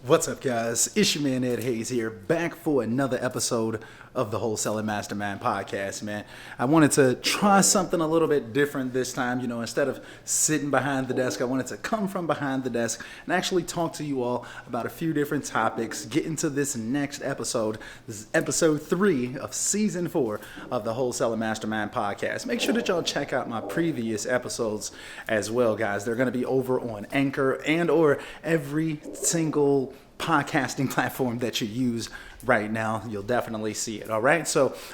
What's up, guys? It's your man Ed Hayes here, back for another episode of the Wholesaling Mastermind Podcast, man. I wanted to try something a little bit different this time. Instead of sitting behind the desk, I wanted to come from behind the desk and actually talk to you all about a few different topics. Get into this next episode. This is episode 3 of season 4 of the Wholesaling Mastermind Podcast. Make sure that y'all check out my previous episodes as well, guys. They're going to be over on Anchor and or every single podcasting platform that you use right now. You'll definitely see it. All right.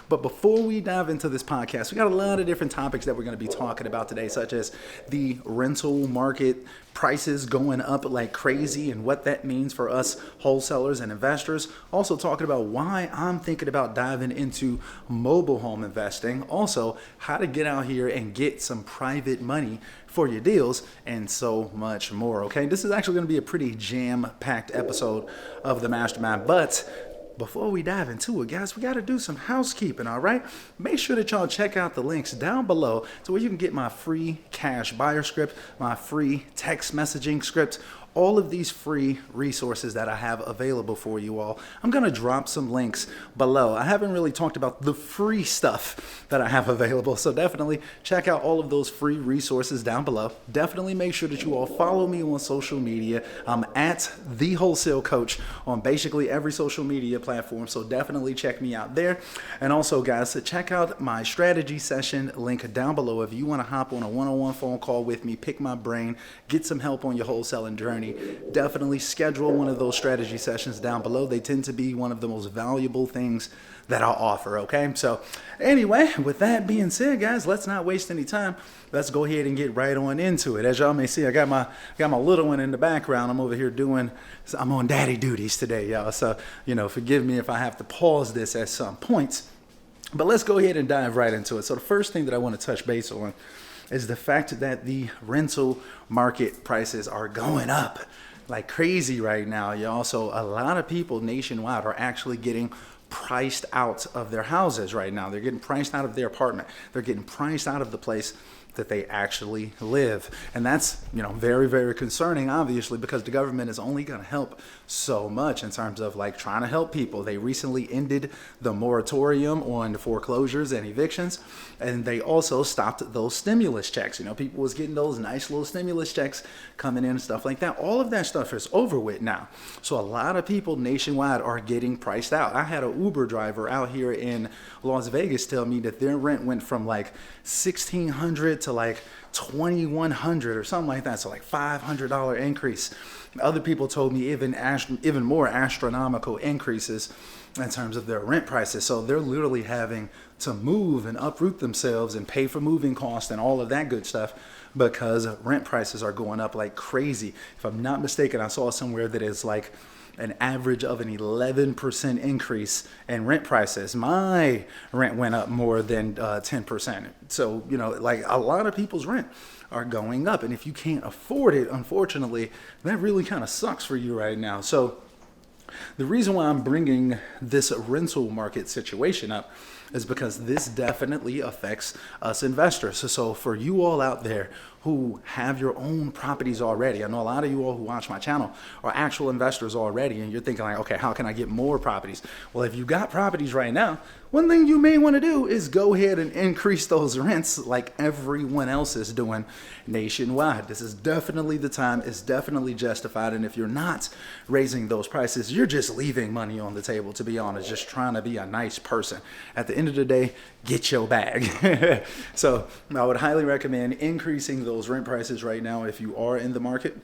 But before we dive into this podcast, we got a lot of different topics that we're going to be talking about today, such as the rental market prices going up like crazy and what that means for us wholesalers and investors. Also talking about why I'm thinking about diving into mobile home investing. Also, how to get out here and get some private money for your deals and so much more. Okay, this is actually going to be a pretty jam-packed episode of the Mastermind, but before we dive into it, guys, we got to do some housekeeping, all right? Make sure that y'all check out the links down below to where you can get my free cash buyer script, my free text messaging script, all of these free resources that I have available for you all. I'm going to drop some links below. I haven't really talked about the free stuff that I have available, so definitely check out all of those free resources down below. Definitely make sure that you all follow me on social media. I'm at The Wholesale Coach on basically every social media platform, so definitely check me out there. And also, guys, check out my strategy session link down below if you want to hop on a one-on-one phone call with me, pick my brain, get some help on your wholesaling journey. Definitely schedule one of those strategy sessions down below. They tend to be one of the most valuable things that I'll offer, okay? So anyway, with that being said, guys, let's not waste any time. Let's go ahead and get right on into it. As y'all may see, I got my little one in the background. I'm over here I'm on daddy duties today, y'all. So, forgive me if I have to pause this at some points. But let's go ahead and dive right into it. So the first thing that I want to touch base on is the fact that the rental market prices are going up like crazy right now, y'all. So a lot of people nationwide are actually getting priced out of their houses right now. They're getting priced out of their apartment. They're getting priced out of the place that they actually live. And that's, very, very concerning, obviously, because the government is only going to help so much in terms of like trying to help people. They recently ended the moratorium on foreclosures and evictions, and they also stopped those stimulus checks. People was getting those nice little stimulus checks coming in and stuff like that. All of that stuff is over with now. So a lot of people nationwide are getting priced out. I had an Uber driver out here in Las Vegas tell me that their rent went from like $1,600 to like $2,100 or something like that. So like $500 increase. Other people told me even more astronomical increases in terms of their rent prices. So they're literally having to move and uproot themselves and pay for moving costs and all of that good stuff because rent prices are going up like crazy. If I'm not mistaken, I saw somewhere that is like an average of an 11% increase in rent prices. My rent went up more than 10%. So, like a lot of people's rent are going up. And if you can't afford it, unfortunately, that really kind of sucks for you right now. So the reason why I'm bringing this rental market situation up is because this definitely affects us investors. So for you all out there who have your own properties already, I know a lot of you all who watch my channel are actual investors already, and you're thinking like, okay, how can I get more properties? Well, if you got properties right now, one thing you may want to do is go ahead and increase those rents like everyone else is doing nationwide. This is definitely the time. It's definitely justified. And if you're not raising those prices, you're just leaving money on the table, to be honest, just trying to be a nice person. At the end of the day, get your bag. So I would highly recommend increasing those rent prices right now if you are in the market.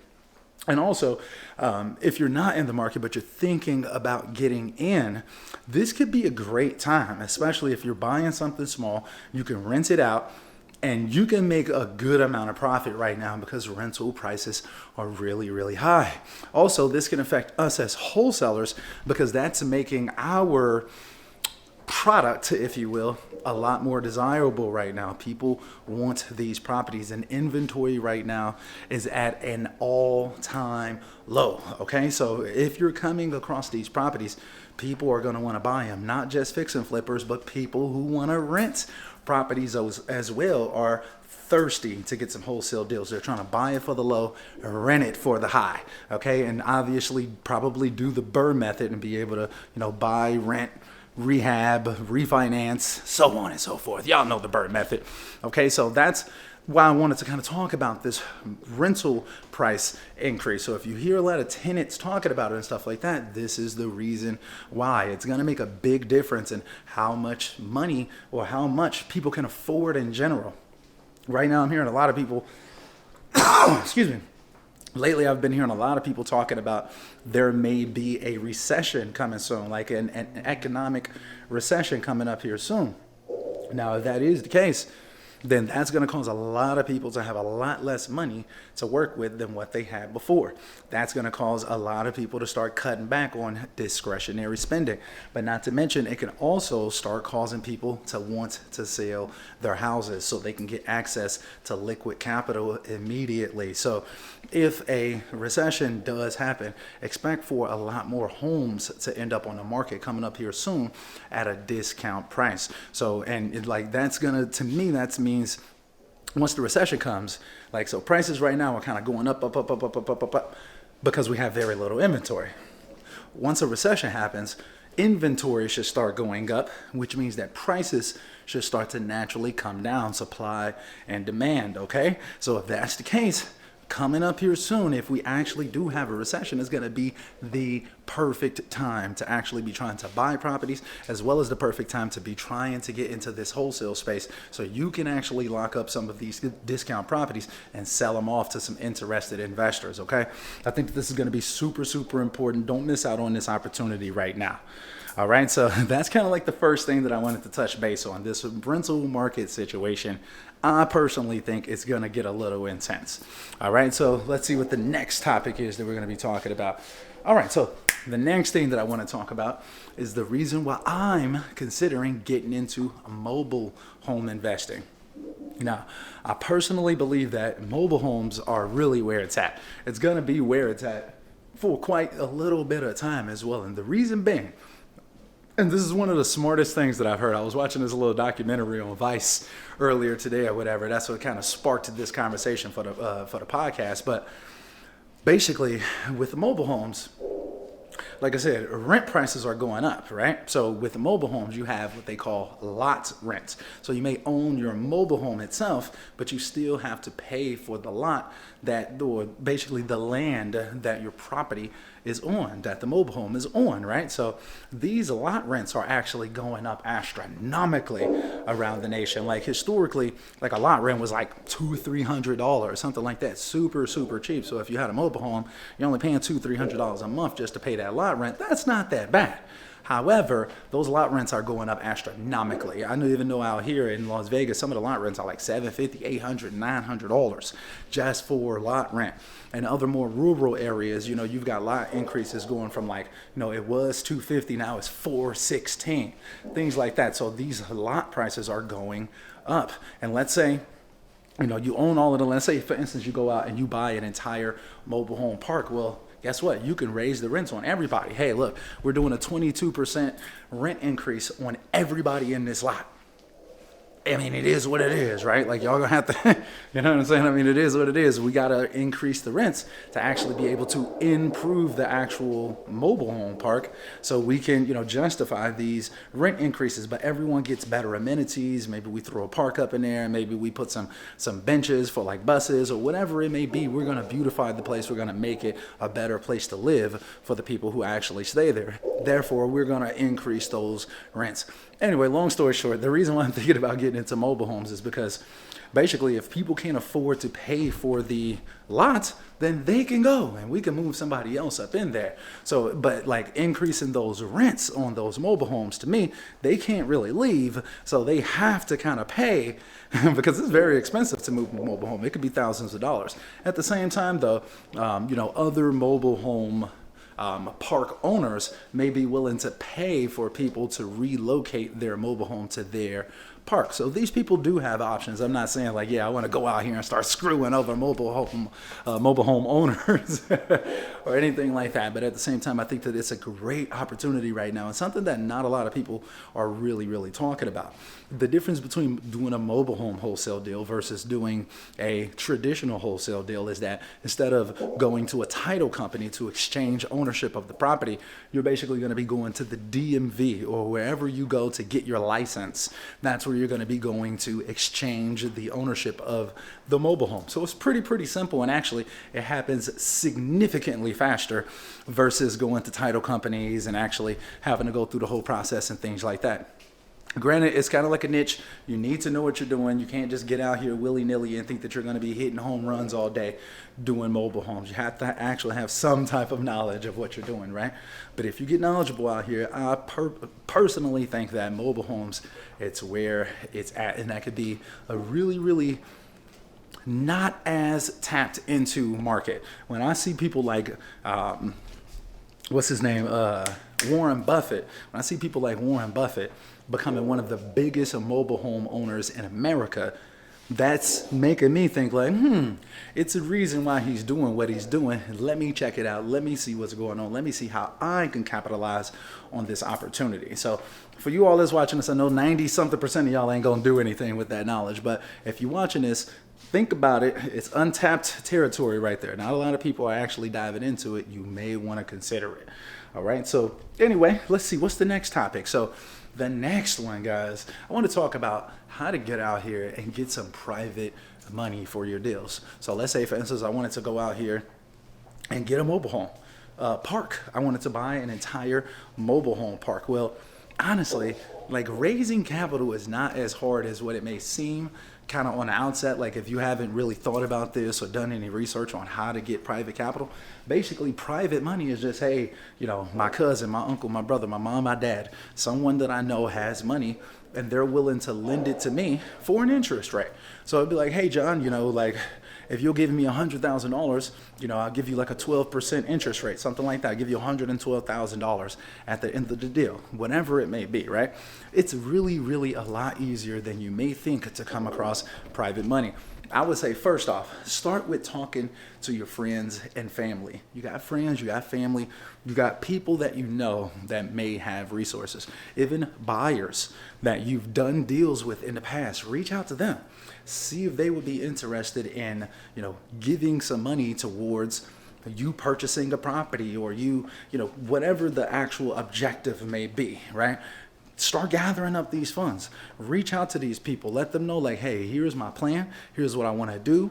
And also, if you're not in the market, but you're thinking about getting in, this could be a great time, especially if you're buying something small. You can rent it out and you can make a good amount of profit right now because rental prices are really, really high. Also, this can affect us as wholesalers because that's making our product, if you will, a lot more desirable right now. People want these properties, and inventory right now is at an all-time low. Okay, so if you're coming across these properties, people are going to want to buy them. Not just fix and flippers, but people who want to rent properties as well are thirsty to get some wholesale deals. They're trying to buy it for the low, rent it for the high, okay? And obviously probably do the Burr method and be able to, buy, rent, rehab, refinance, so on and so forth. Y'all know the Burr method, okay? So that's why I wanted to kind of talk about this rental price increase. So if you hear a lot of tenants talking about it and stuff like that, this is the reason why. It's going to make a big difference in how much money or how much people can afford in general. Right now I'm hearing a lot of people, excuse me, lately I've been hearing a lot of people talking about there may be a recession coming soon, like an economic recession coming up here soon. Now, if that is the case, then that's going to cause a lot of people to have a lot less money to work with than what they had before. That's going to cause a lot of people to start cutting back on discretionary spending. But not to mention, it can also start causing people to want to sell their houses so they can get access to liquid capital immediately. So if a recession does happen, expect for a lot more homes to end up on the market coming up here soon at a discount price. So, that's going to me, that means once the recession comes, so prices right now are kind of going up, because we have very little inventory. Once a recession happens, inventory should start going up, which means that prices should start to naturally come down, supply and demand, okay? So if that's the case, coming up here soon, if we actually do have a recession, is going to be the perfect time to actually be trying to buy properties, as well as the perfect time to be trying to get into this wholesale space so you can actually lock up some of these discount properties and sell them off to some interested investors, okay? I think this is going to be super, super important. Don't miss out on this opportunity right now. All right, so that's kind of like the first thing that I wanted to touch base on, this rental market situation. I personally think it's going to get a little intense. All right, so let's see what the next topic is that we're going to be talking about. All right, so the next thing that I want to talk about is the reason why I'm considering getting into mobile home investing. Now, I personally believe that mobile homes are really where it's at. It's going to be where it's at for quite a little bit of time as well. And the reason being, and this is one of the smartest things that I've heard. I was watching this little documentary on Vice earlier today or whatever. That's what kind of sparked this conversation for the podcast. But basically, with the mobile homes, like I said, rent prices are going up, right? So with the mobile homes, you have what they call lot rents. So you may own your mobile home itself, but you still have to pay for the lot or basically the land that your property is on, that the mobile home is on, right? So these lot rents are actually going up astronomically around the nation. Like historically, like a lot rent was like $200-$300, something like that, super, super cheap. So if you had a mobile home, you're only paying $200-$300 a month just to pay that lot rent. That's not that bad. However, those lot rents are going up astronomically. I don't even know out here in Las Vegas, some of the lot rents are like $750, $800, $900 just for lot rent. And other more rural areas, you've got lot increases going from it was $250, now it's $416, things like that. So these lot prices are going up. And let's say, you own all of them. Let's say, for instance, you go out and you buy an entire mobile home park. Well, guess what? You can raise the rents on everybody. Hey, look, we're doing a 22% rent increase on everybody in this lot. I mean, it is what it is, right? Like, y'all gonna have to, you know what I'm saying? I mean, it is what it is. We gotta increase the rents to actually be able to improve the actual mobile home park so we can, justify these rent increases. But everyone gets better amenities. Maybe we throw a park up in there. Maybe we put some benches for like buses or whatever it may be. We're gonna beautify the place. We're gonna make it a better place to live for the people who actually stay there. Therefore, we're gonna increase those rents. Anyway, long story short, the reason why I'm thinking about getting into mobile homes is because basically if people can't afford to pay for the lot, then they can go and we can move somebody else up in there. So, but like increasing those rents on those mobile homes, to me, they can't really leave. So they have to kind of pay because it's very expensive to move a mobile home. It could be thousands of dollars. At the same time though, other mobile home park owners may be willing to pay for people to relocate their mobile home to their park. So these people do have options. I'm not saying like, yeah, I want to go out here and start screwing over mobile home owners or anything like that. But at the same time, I think that it's a great opportunity right now and something that not a lot of people are really talking about. The difference between doing a mobile home wholesale deal versus doing a traditional wholesale deal is that instead of going to a title company to exchange ownership of the property, you're basically going to be going to the DMV or wherever you go to get your license. That's where you're going to be going to exchange the ownership of the mobile home. So it's pretty simple, and actually it happens significantly faster versus going to title companies and actually having to go through the whole process and things like that. Granted, it's kind of like a niche. You need to know what you're doing. You can't just get out here willy-nilly and think that you're going to be hitting home runs all day doing mobile homes. You have to actually have some type of knowledge of what you're doing, right? But if you get knowledgeable out here, I personally think that mobile homes, it's where it's at, and that could be a really not as tapped into market. When I see people like, what's his name? Warren Buffett. When I see people like Warren Buffett becoming one of the biggest mobile home owners in America, that's making me think like, it's a reason why he's doing what he's doing. Let me check it out. Let me see what's going on. Let me see how I can capitalize on this opportunity. So for you all that's watching this, I know 90-something% of y'all ain't gonna do anything with that knowledge, but if you're watching this, think about it. It's untapped territory right there. Not a lot of people are actually diving into it. You may want to consider it. All right. So anyway, let's see. What's the next topic? So the next one, guys, I want to talk about how to get out here and get some private money for your deals. So let's say, for instance, I wanted to go out here and get a mobile home park. I wanted to buy an entire mobile home park. Well, honestly, like raising capital is not as hard as what it may seem kind of on the outset. Like if you haven't really thought about this or done any research on how to get private capital, basically private money is just, hey, my cousin, my uncle, my brother, my mom, my dad, someone that I know has money and they're willing to lend it to me for an interest rate. So it'd be like, hey, John, like if you'll give me $100,000, I'll give you like a 12% interest rate, something like that. I'll give you $112,000 at the end of the deal, whatever it may be, right? It's really a lot easier than you may think to come across private money. I would say, first off, start with talking to your friends and family. You got friends, you got family, you got people that you know that may have resources. Even buyers that you've done deals with in the past, reach out to them. See if they would be interested in, giving some money towards you purchasing a property or whatever the actual objective may be, right? Start gathering up these funds. Reach out to these people. Let them know like, hey, here's my plan. Here's what I want to do.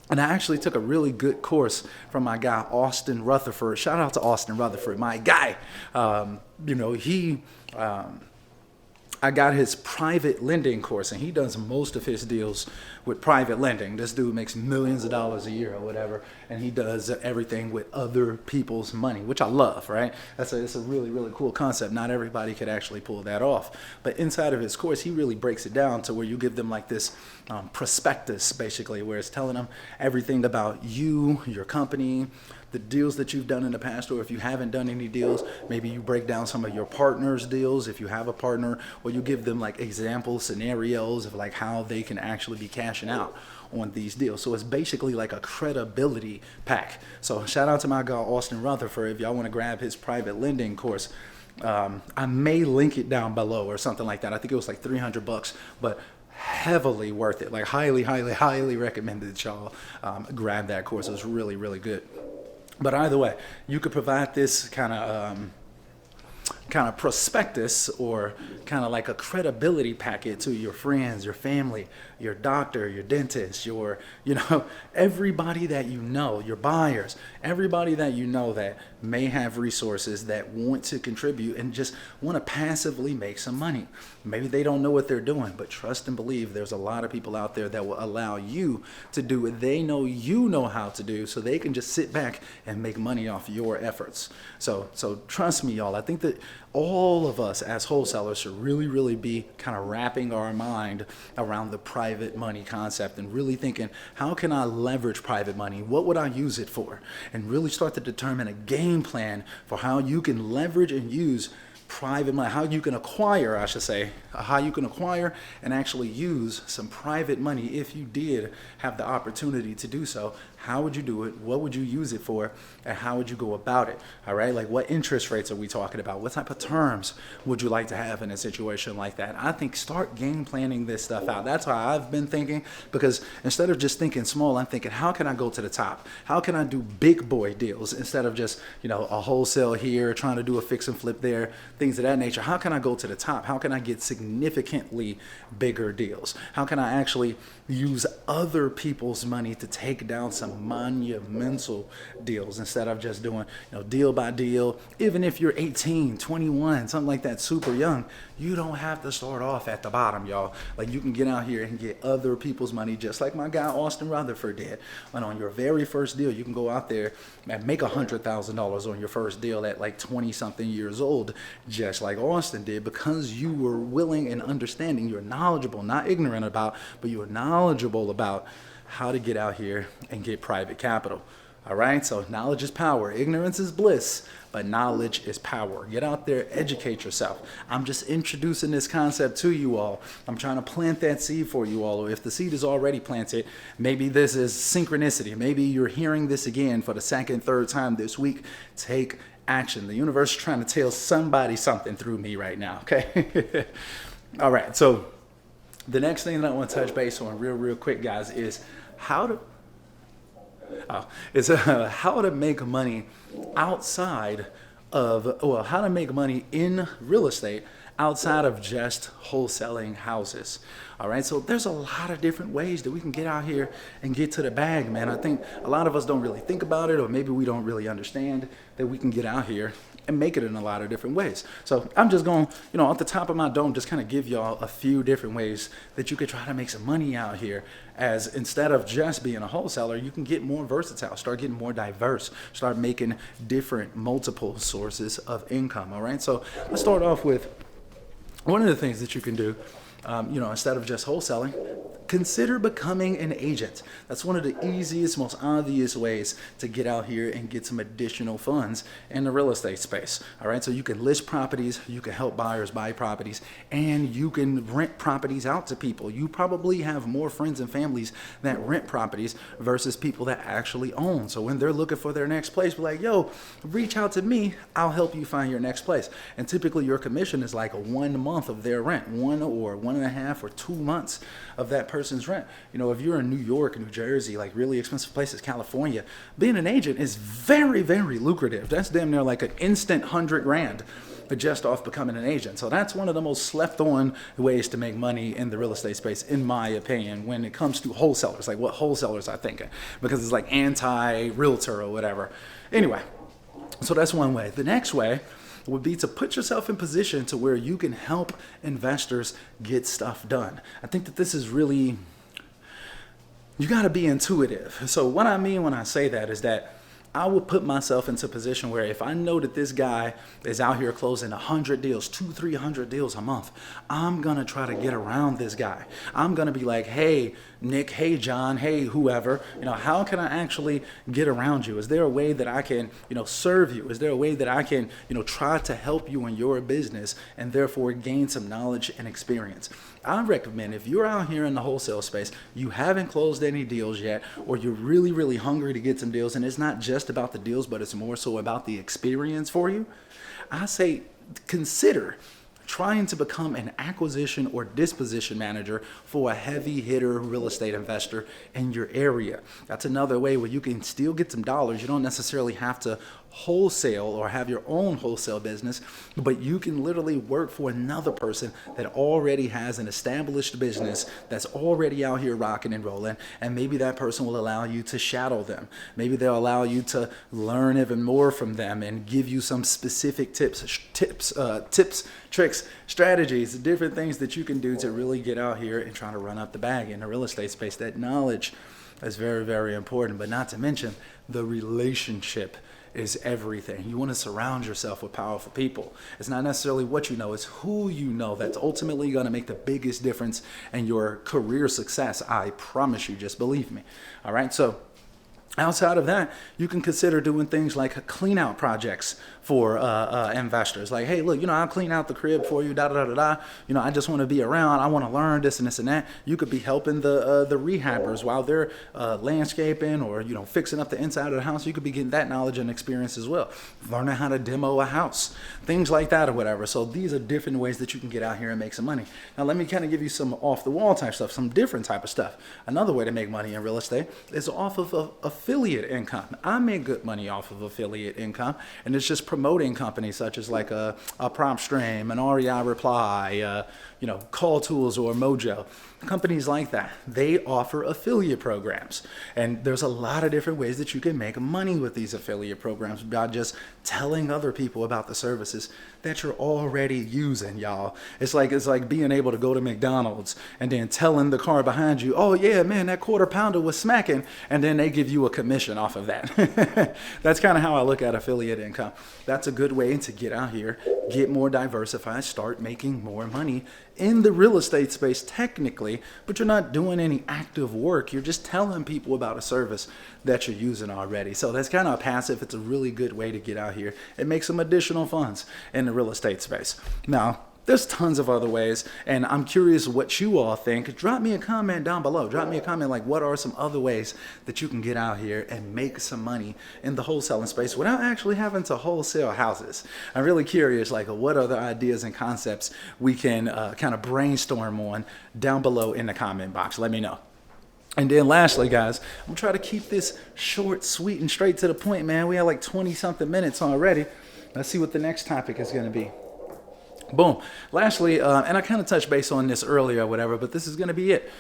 And I actually took a really good course from my guy, Austin Rutherford. Shout out to Austin Rutherford, my guy. I got his private lending course, and he does most of his deals with private lending. This dude makes millions of dollars a year or whatever, and he does everything with other people's money, which I love, right? It's a really cool concept. Not everybody could actually pull that off. But inside of his course, he really breaks it down to where you give them like this prospectus, basically, where it's telling them everything about you, your company, the deals that you've done in the past, or if you haven't done any deals, maybe you break down some of your partners' deals if you have a partner, or you give them like example scenarios of like how they can actually be cashing out on these deals. So it's basically like a credibility pack. So shout out to my guy Austin Rutherford. If y'all want to grab his private lending course, I may link it down below or something like that. I think it was like $300, but heavily worth it. Like highly recommended that y'all grab that course. It was really good. But either way, you could provide this kind of prospectus or kind of like a credibility packet to your friends, your family, your doctor, your dentist, your, everybody that you know, your buyers, everybody that you know that may have resources that want to contribute and just want to passively make some money. Maybe they don't know what they're doing, but trust and believe there's a lot of people out there that will allow you to do what they know you know how to do, so they can just sit back and make money off your efforts. So trust me, y'all, I think that all of us as wholesalers should really be kind of wrapping our mind around the private money concept and really thinking, how can I leverage private money? What would I use it for? And really start to determine a game plan for how you can leverage and use private money, how you can acquire, I should say, how you can acquire and actually use some private money if you did have the opportunity to do so. How would you do it? What would you use it for? And how would you go about it? All right. Like, what interest rates are we talking about? What type of terms would you like to have in a situation like that? I think start game planning this stuff out. That's how I've been thinking, because instead of just thinking small, I'm thinking, how can I go to the top? How can I do big boy deals instead of just, a wholesale here, trying to do a fix and flip there, things of that nature? How can I go to the top? How can I get significantly bigger deals? How can I actually use other people's money to take down some monumental deals instead of just doing, deal by deal? Even if you're 18, 21, something like that, super young, you don't have to start off at the bottom, y'all. Like, you can get out here and get other people's money, just like my guy Austin Rutherford did. And on your very first deal, you can go out there and make $100,000 on your first deal at like 20 something years old, just like Austin did, because you were willing and understanding. You're knowledgeable, not ignorant about, but you're knowledgeable about how to get out here and get private capital. All right, so knowledge is power. Ignorance is bliss, but knowledge is power. Get out there, educate yourself. I'm just introducing this concept to you all. I'm trying to plant that seed for you all. Or if the seed is already planted, maybe this is synchronicity. Maybe you're hearing this again for the second, third time this week. Take action. The universe is trying to tell somebody something through me right now, okay? All right, so the next thing that I want to touch base on real quick, guys, is how to make money outside of, how to make money in real estate outside of just wholesaling houses. All right, so there's a lot of different ways that we can get out here and get to the bag, man. I think a lot of us don't really think about it, or maybe we don't really understand that we can get out here and make it in a lot of different ways. So I'm just going, off the top of my dome, just kind of give y'all a few different ways that you could try to make some money out here, as instead of just being a wholesaler, you can get more versatile, start getting more diverse, start making different multiple sources of income. All right, so let's start off with one of the things that you can do, instead of just wholesaling. Consider becoming an agent. That's one of the easiest, most obvious ways to get out here and get some additional funds in the real estate space. All right, so you can list properties, you can help buyers buy properties, and you can rent properties out to people. You probably have more friends and families that rent properties versus people that actually own. So when they're looking for their next place, be like, yo, reach out to me, I'll help you find your next place. And typically your commission is like 1 month of their rent, 1 or 1.5 or 2 months of that person's rent. If you're in New York, New Jersey, like really expensive places, California, being an agent is very, very lucrative. That's damn near like an instant $100,000 just off becoming an agent. So that's one of the most slept on ways to make money in the real estate space, in my opinion, when it comes to wholesalers, like what wholesalers are thinking, because it's like anti-realtor or whatever. Anyway, so that's one way. The next way would be to put yourself in position to where you can help investors get stuff done. I think that this is really, you got to be intuitive. So what I mean when I say that is that I would put myself into a position where if I know that this guy is out here closing 100 deals, 200-300 deals a month, I'm going to try to get around this guy. I'm going to be like, hey, Nick, hey, John, hey, whoever, how can I actually get around you? Is there a way that I can, serve you? Is there a way that I can, try to help you in your business and therefore gain some knowledge and experience? I recommend, if you're out here in the wholesale space, you haven't closed any deals yet, or you're really, really hungry to get some deals, and it's not just about the deals, but it's more so about the experience for you, I say consider trying to become an acquisition or disposition manager for a heavy hitter real estate investor in your area. That's another way where you can still get some dollars. You don't necessarily have to wholesale or have your own wholesale business, but you can literally work for another person that already has an established business that's already out here rocking and rolling, and maybe that person will allow you to shadow them. Maybe they'll allow you to learn even more from them and give you some specific tips, tricks, strategies, different things that you can do to really get out here and try to run up the bag in the real estate space. That knowledge is very, very important, but not to mention the relationship is everything. You want to surround yourself with powerful people. It's not necessarily what you know, it's who you know that's ultimately going to make the biggest difference in your career success. I promise you, just believe me. All right, so Outside of that, you can consider doing things like clean out projects for investors. Like, hey, look, I'll clean out the crib for you, da da da da. I just want to be around. I want to learn this and this and that. You could be helping the rehabbers while they're landscaping or fixing up the inside of the house. You could be getting that knowledge and experience as well. Learning how to demo a house, things like that or whatever. So these are different ways that you can get out here and make some money. Now, let me kind of give you some off the wall type stuff, some different type of stuff. Another way to make money in real estate is off of affiliate income. I make good money off of affiliate income, and it's just promoting companies such as like a PropStream, an REI Reply, Call Tools or Mojo. Companies like that, they offer affiliate programs. And there's a lot of different ways that you can make money with these affiliate programs by just telling other people about the services that you're already using, y'all. It's like being able to go to McDonald's and then telling the car behind you, oh yeah, man, that quarter pounder was smacking, and then they give you a commission off of that. That's kind of how I look at affiliate income. That's a good way to get out here, get more diversified, start making more money in the real estate space technically, but you're not doing any active work. You're just telling people about a service that you're using already. So that's kind of passive. It's a really good way to get out here and make some additional funds in the real estate space. Now, there's tons of other ways, and I'm curious what you all think. Drop me a comment down below. Drop me a comment like, what are some other ways that you can get out here and make some money in the wholesaling space without actually having to wholesale houses? I'm really curious, like, what other ideas and concepts we can kind of brainstorm on down below in the comment box. Let me know. And then lastly, guys, I'm going to try to keep this short, sweet, and straight to the point, man. We have like 20-something minutes already. Let's see what the next topic is going to be. Boom. Lastly, and I kind of touched base on this earlier or whatever, but this is going to be it.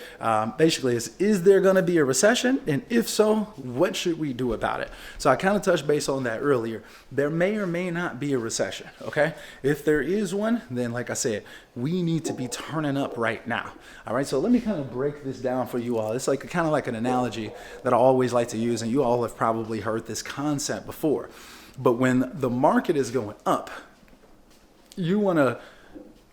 Basically, is there going to be a recession? And if so, what should we do about it? So I kind of touched base on that earlier. There may or may not be a recession, okay? If there is one, then like I said, we need to be turning up right now. All right, so let me kind of break this down for you all. It's like kind of like an analogy that I always like to use, and you all have probably heard this concept before. But when the market is going up, you want to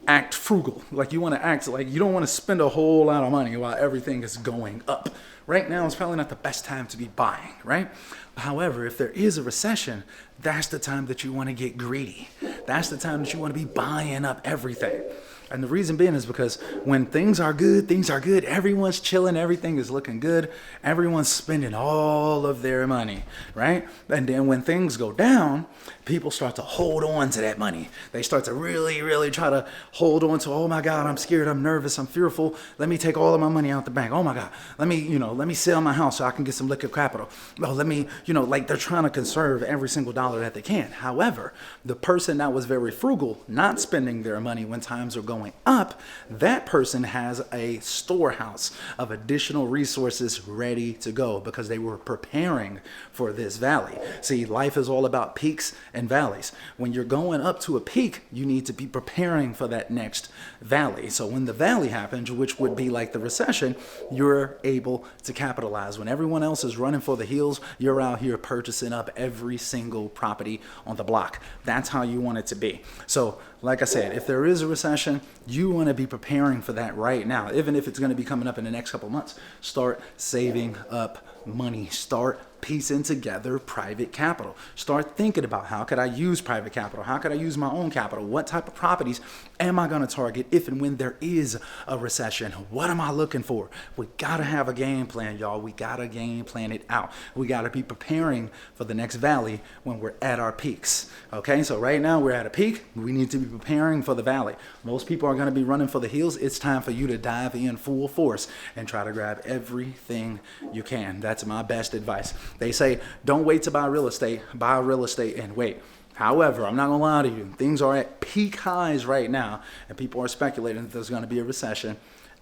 act frugal. Like you want to act like you don't want to spend a whole lot of money while everything is going up. Right now is probably not the best time to be buying, right? However, if there is a recession, that's the time that you want to get greedy. That's the time that you want to be buying up everything. And the reason being is because when things are good, everyone's chilling, everything is looking good, everyone's spending all of their money, right? And then when things go down, people start to hold on to that money. They start to really, really try to hold on to, oh my God, I'm scared, I'm nervous, I'm fearful. Let me take all of my money out the bank. Oh my God, let me sell my house so I can get some liquid capital. Oh, let me, like they're trying to conserve every single dollar that they can. However, the person that was very frugal, not spending their money when times are going up, that person has a storehouse of additional resources ready to go because they were preparing for this valley. See, life is all about peaks and valleys. When you're going up to a peak, you need to be preparing for that next valley. So when the valley happens, which would be like the recession, you're able to capitalize. When everyone else is running for the hills, you're out here purchasing up every single property on the block. That's how you want it to be. So like I said, if there is a recession, you want to be preparing for that right now. Even if it's going to be coming up in the next couple of months, start saving up money. Start piecing together private capital. Start thinking about how could I use private capital? How could I use my own capital? What type of properties am I going to target if and when there is a recession? What am I looking for? We got to have a game plan, y'all. We got to game plan it out. We got to be preparing for the next valley when we're at our peaks. Okay, so right now we're at a peak. We need to be preparing for the valley. Most people are going to be running for the hills. It's time for you to dive in full force and try to grab everything you can. That's my best advice. They say, don't wait to buy real estate and wait. However, I'm not going to lie to you. Things are at peak highs right now, and people are speculating that there's going to be a recession.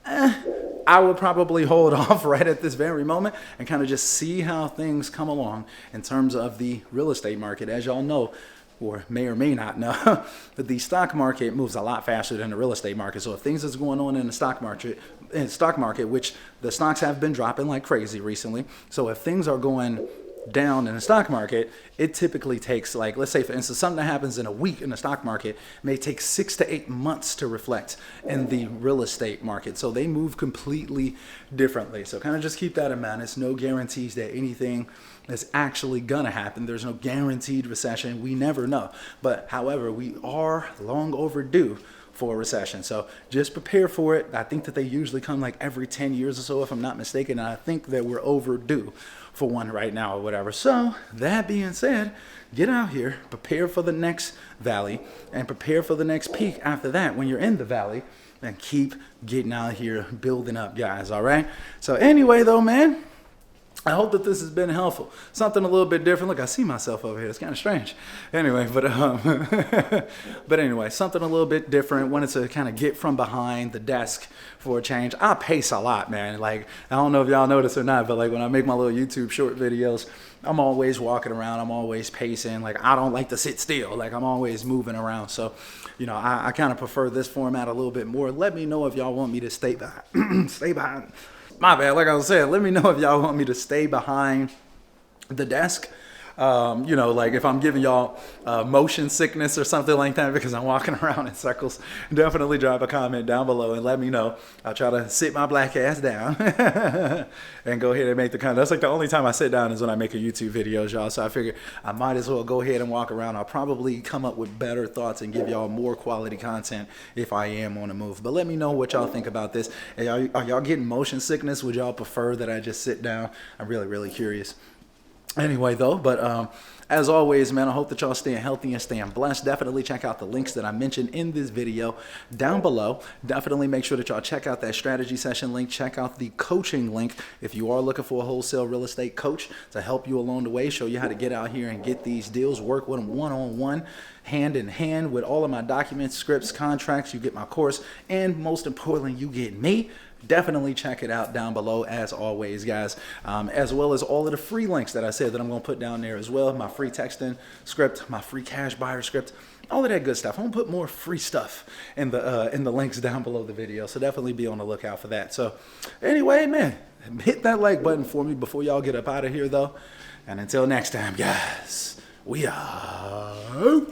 I would probably hold off right at this very moment and kind of just see how things come along in terms of the real estate market. As y'all know, or may or may not know, that the stock market moves a lot faster than the real estate market. So if things is going on in the stock market, which the stocks have been dropping like crazy recently. So if things are going down in the stock market, it typically takes, like, let's say for instance, something that happens in a week in the stock market may take 6 to 8 months to reflect in the real estate market. So they move completely differently. So kind of just keep that in mind. It's no guarantees that anything is actually gonna happen. There's no guaranteed recession. We never know. But however, we are long overdue for a recession. So just prepare for it. I think that they usually come like every 10 years or so, if I'm not mistaken. And I think that we're overdue for one right now or whatever. So that being said, get out here, prepare for the next valley, and prepare for the next peak after that when you're in the valley, and keep getting out here building up, guys. All right. So anyway, though, man, I hope that this has been helpful. Something a little bit different. Look, I see myself over here. It's kind of strange. Anyway, but anyway, something a little bit different. Wanted to kind of get from behind the desk for a change. I pace a lot, man. Like, I don't know if y'all notice or not, but like when I make my little YouTube short videos, I'm always walking around. I'm always pacing. Like, I don't like to sit still. Like, I'm always moving around. So, you know, I kind of prefer this format a little bit more. Let me know if y'all want me to stay behind. Stay behind. My bad. Like I was saying, let me know if y'all want me to stay behind the desk. You know, like if I'm giving y'all motion sickness or something like that because I'm walking around in circles, definitely drop a comment down below and let me know. I'll try to sit my black ass down and go ahead and make the content. That's like the only time I sit down is when I make a YouTube videos, y'all. So I figure I might as well go ahead and walk around. I'll probably come up with better thoughts and give y'all more quality content if I am on the move. But let me know what y'all think about this. Hey, are y'all getting motion sickness? Would y'all prefer that I just sit down? I'm really, really curious. Anyway, though, but as always, man, I hope that y'all staying healthy and staying blessed. Definitely check out the links that I mentioned in this video down below. Definitely make sure that y'all check out that strategy session link. Check out the coaching link if you are looking for a wholesale real estate coach to help you along the way, show you how to get out here and get these deals, work with them one-on-one, hand in hand with all of my documents, scripts, contracts. You get my course, and most importantly, you get me. Definitely check it out down below as always, guys, as well as all of the free links that I said that I'm going to put down there as well. My free texting script, my free cash buyer script, all of that good stuff. I'm going to put more free stuff in the links down below the video. So definitely be on the lookout for that. So anyway, man, hit that like button for me before y'all get up out of here, though. And until next time, guys, we are...